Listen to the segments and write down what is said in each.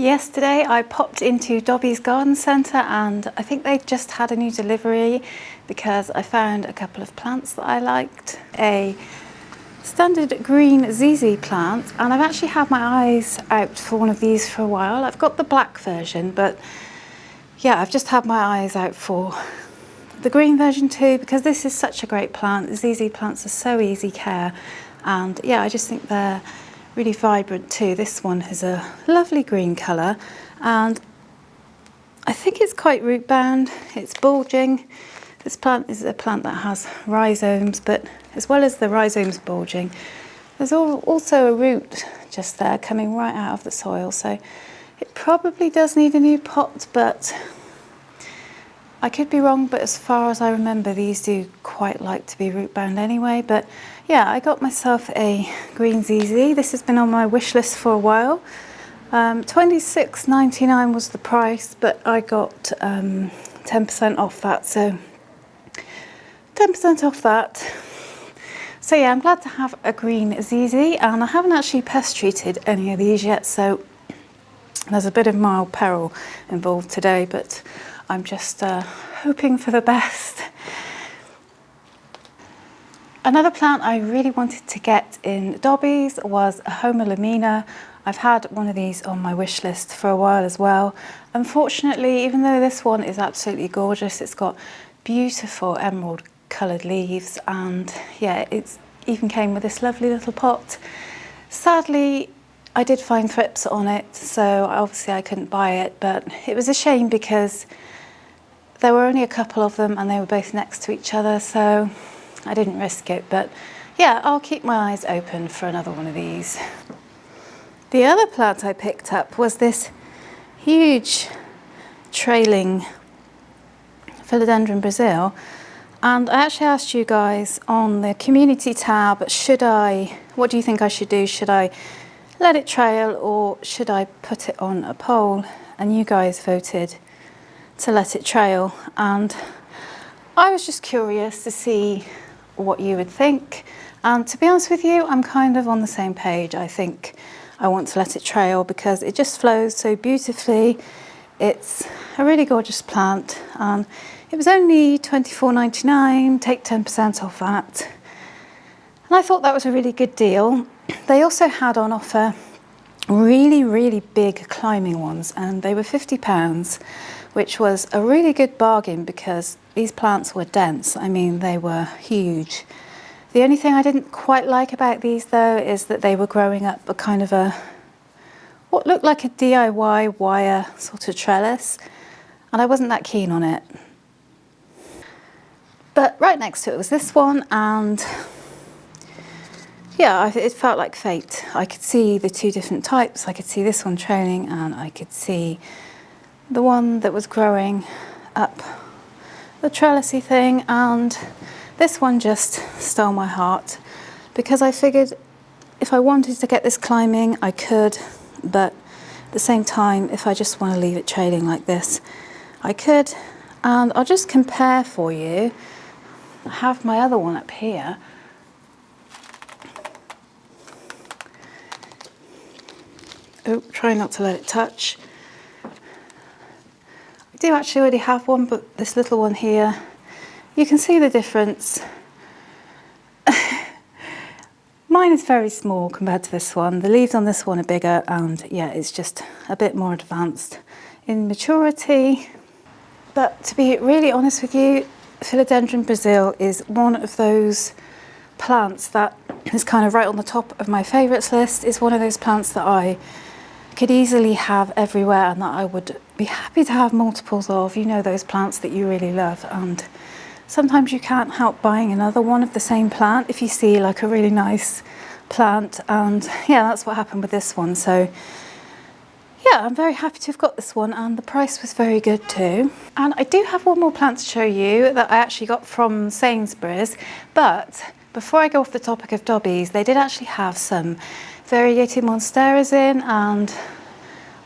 Yesterday I popped into Dobbies Garden Centre and I think they just had a new delivery because I found a couple of plants that I liked. A standard green ZZ plant, and I've actually had my eyes out for one of these for a while. I've got the black version, but yeah, I've just had my eyes out for the green version too because this is such a great plant. ZZ plants are so easy care, and yeah, I just think they're really vibrant too. This one has a lovely green colour and I think it's quite root bound. It's bulging. This plant is a plant that has rhizomes, but as well as the rhizomes bulging, there's also a root just there coming right out of the soil, so it probably does need a new pot, but I could be wrong, but as far as I remember, these do quite like to be root bound anyway. But yeah, I got myself a green ZZ. This has been on my wish list for a while. $26.99 was the price, but I got 10% off that, so 10% off that. So yeah, I'm glad to have a green ZZ, and I haven't actually pest treated any of these yet, so there's a bit of mild peril involved today, but I'm just hoping for the best. Another plant I really wanted to get in Dobbies was a homalomena. I've had one of these on my wish list for a while as well. Unfortunately, even though this one is absolutely gorgeous, it's got beautiful emerald coloured leaves, and yeah, it's even came with this lovely little pot. Sadly, I did find thrips on it, so obviously I couldn't buy it, but it was a shame because there were only a couple of them and they were both next to each other, so I didn't risk it. But yeah, I'll keep my eyes open for another one of these. The other plant I picked up was this huge trailing philodendron Brasil, and I actually asked you guys on the community tab, what do you think I should do? Should I let it trail or should I put it on a pole? And you guys voted to let it trail, and I was just curious to see what you would think, and to be honest with you, I'm kind of on the same page. I think I want to let it trail because it just flows so beautifully. It's a really gorgeous plant, and it was only $24.99, take 10% off that, and I thought that was a really good deal. They also had on offer really big climbing ones, and they were £50, which was a really good bargain because these plants were dense. I mean, they were huge. The only thing I didn't quite like about these though is that they were growing up a kind of what looked like a DIY wire sort of trellis, and I wasn't that keen on it. But right next to it was this one, and yeah, it felt like fate. I could see the two different types. I could see this one trailing, and I could see the one that was growing up the trellisy thing, and this one just stole my heart because I figured if I wanted to get this climbing, I could, but at the same time, if I just want to leave it trailing like this, I could. And I'll just compare for you. I have my other one up here. Oh, try not to let it touch. I do actually already have one, but this little one here, you can see the difference. Mine is very small compared to this one. The leaves on this one are bigger, and yeah, it's just a bit more advanced in maturity. But to be really honest with you, philodendron Brasil is one of those plants that is kind of right on the top of my favourites list. It's one of those plants that I could easily have everywhere and that I would be happy to have multiples of. You know, those plants that you really love, and sometimes you can't help buying another one of the same plant if you see like a really nice plant, and yeah, that's what happened with this one. So yeah, I'm very happy to have got this one, and the price was very good too. And I do have one more plant to show you that I actually got from Sainsbury's, but before I go off the topic of Dobbies, they did actually have some variegated monsteras in, and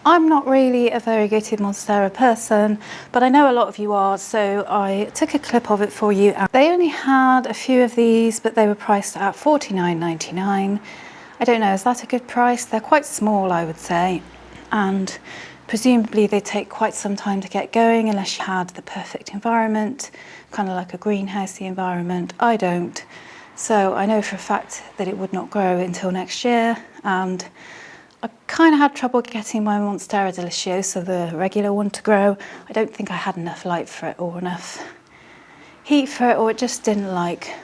I'm not really a variegated monstera person, but I know a lot of you are, so I took a clip of it for you. They only had a few of these, but they were priced at $49.99. I don't know, is that a good price? They're quite small, I would say. and presumably they take quite some time to get going unless you had the perfect environment, kind of like a greenhousey environment. I don't. So I know for a fact that it would not grow until next year, and I kind of had trouble getting my monstera deliciosa, the regular one, to grow. I don't think I had enough light for it or enough heat for it, or it just didn't like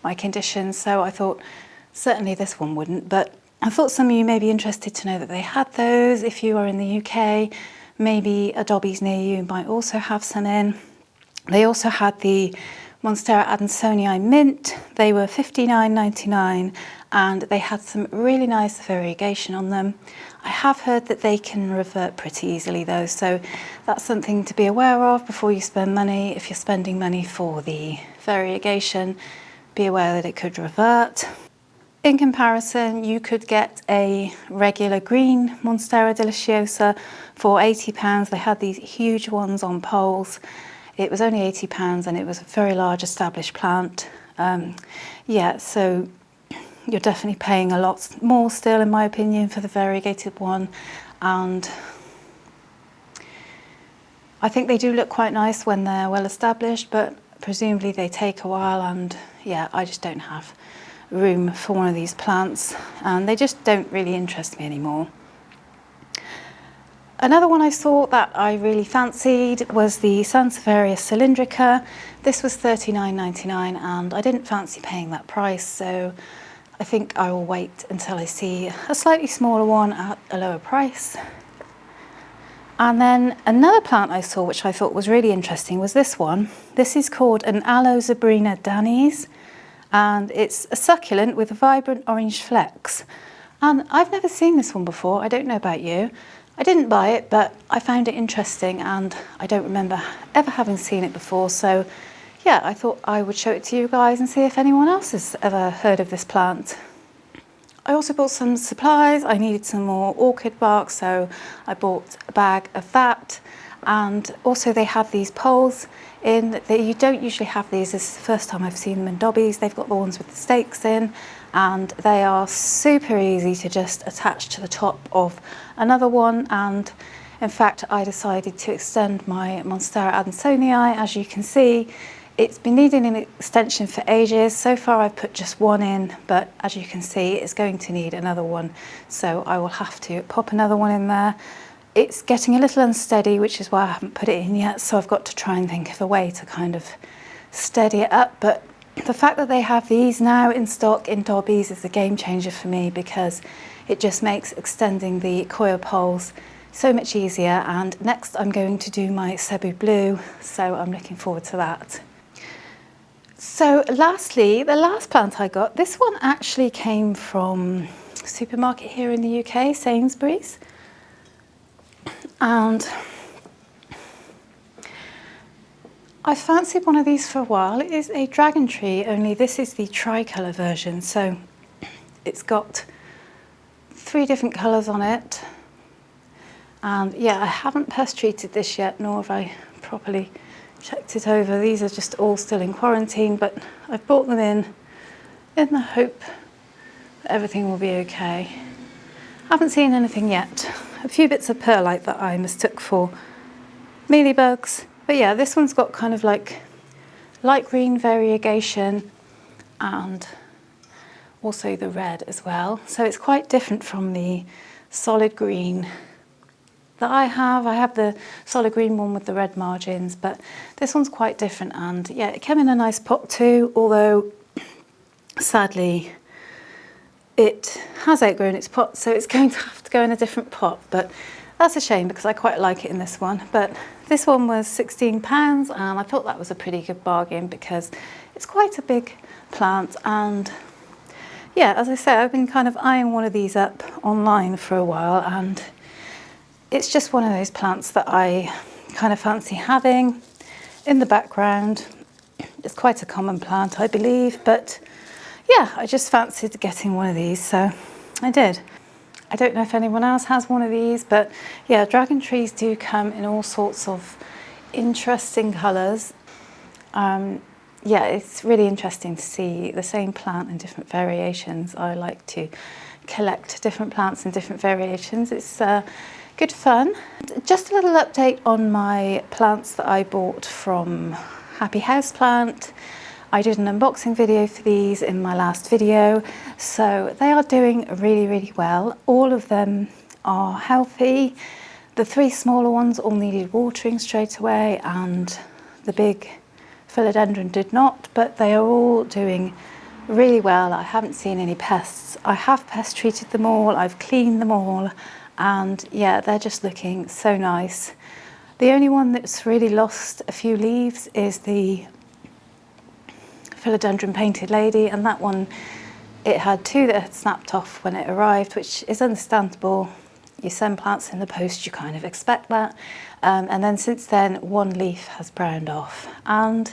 my conditions. So I thought certainly this one wouldn't, but I thought some of you may be interested to know that they had those. If you are in the UK, maybe a Dobbies near you might also have some in. They also had the Monstera adansonii mint. They were $59.99 and they had some really nice variegation on them. I have heard that they can revert pretty easily though, so that's something to be aware of before you spend money. If you're spending money for the variegation, be aware that it could revert. In comparison, you could get a regular green Monstera deliciosa for £80. They had these huge ones on poles. It was only £80 and it was a very large established plant. Yeah, so you're definitely paying a lot more still, in my opinion, for the variegated one. And I think they do look quite nice when they're well established, but presumably they take a while, and yeah, I just don't have room for one of these plants and they just don't really interest me anymore. Another one I saw that I really fancied was the sansevieria cylindrica. This was $39.99 and I didn't fancy paying that price, so I think I will wait until I see a slightly smaller one at a lower price. And then another plant I saw which I thought was really interesting was this one. This is called an aloe zebrina dannyz, and it's a succulent with vibrant orange flecks. And I've never seen this one before. I don't know about you. I didn't buy it, but I found it interesting and I don't remember ever having seen it before. So yeah, I thought I would show it to you guys and see if anyone else has ever heard of this plant. I also bought some supplies. I needed some more orchid bark, so I bought a bag of that. And also they had these poles in that you don't usually have these. This is the first time I've seen them in Dobbies. They've got the ones with the stakes in, and they are super easy to just attach to the top of another one. And in fact, I decided to extend my Monstera adansonii. As you can see, it's been needing an extension for ages. So far I've put just one in, but as you can see, it's going to need another one. So I will have to pop another one in there. It's getting a little unsteady, which is why I haven't put it in yet. So I've got to try and think of a way to kind of steady it up. But the fact that they have these now in stock in Dobbies is a game changer for me, because it just makes extending the coil poles so much easier. And next I'm going to do my Cebu blue, so I'm looking forward to that. So lastly, the last plant I got, this one actually came from a supermarket here in the UK, Sainsbury's. And I fancied one of these for a while. It is a dragon tree, only this is the tricolor version. So it's got 3 different colours on it. And yeah, I haven't pest treated this yet, nor have I properly checked it over. These are just all still in quarantine, but I've brought them in the hope that everything will be okay. I haven't seen anything yet. A few bits of perlite that I mistook for mealybugs. But yeah, this one's got kind of like light green variegation and also the red as well. So it's quite different from the solid green that I have. I have the solid green one with the red margins, but this one's quite different. And yeah, it came in a nice pot too, although sadly it has outgrown its pot, so it's going to have to go in a different pot. But that's a shame because I quite like it in this one. But this one was £16 and I thought that was a pretty good bargain because it's quite a big plant. And yeah, as I say, I've been kind of eyeing one of these up online for a while, and it's just one of those plants that I kind of fancy having in the background. It's quite a common plant, I believe, but yeah, I just fancied getting one of these, so I did. I don't know if anyone else has one of these, but yeah, dragon trees do come in all sorts of interesting colours. Yeah, it's really interesting to see the same plant in different variations. I like to collect different plants in different variations. It's good fun. Just a little update on my plants that I bought from Happy Houseplant. I did an unboxing video for these in my last video, so they are doing really, really well. All of them are healthy. The 3 smaller ones all needed watering straight away, and the big philodendron did not, but they are all doing really well. I haven't seen any pests. I have pest treated them all, I've cleaned them all, and yeah, they're just looking so nice. The only one that's really lost a few leaves is the philodendron painted lady, and that one, it had 2 that had snapped off when it arrived, which is understandable. You send plants in the post, you kind of expect that. And then since then, 1 leaf has browned off. And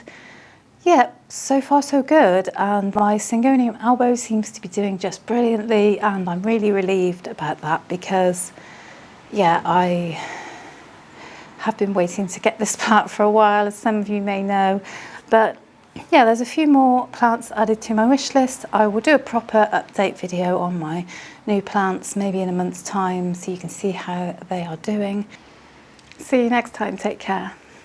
yeah, so far so good. And my Syngonium albo seems to be doing just brilliantly, and I'm really relieved about that because, yeah, I have been waiting to get this plant for a while, as some of you may know. But yeah, there's a few more plants added to my wish list. I will do a proper update video on my new plants maybe in a month's time so you can see how they are doing. See you next time, take care.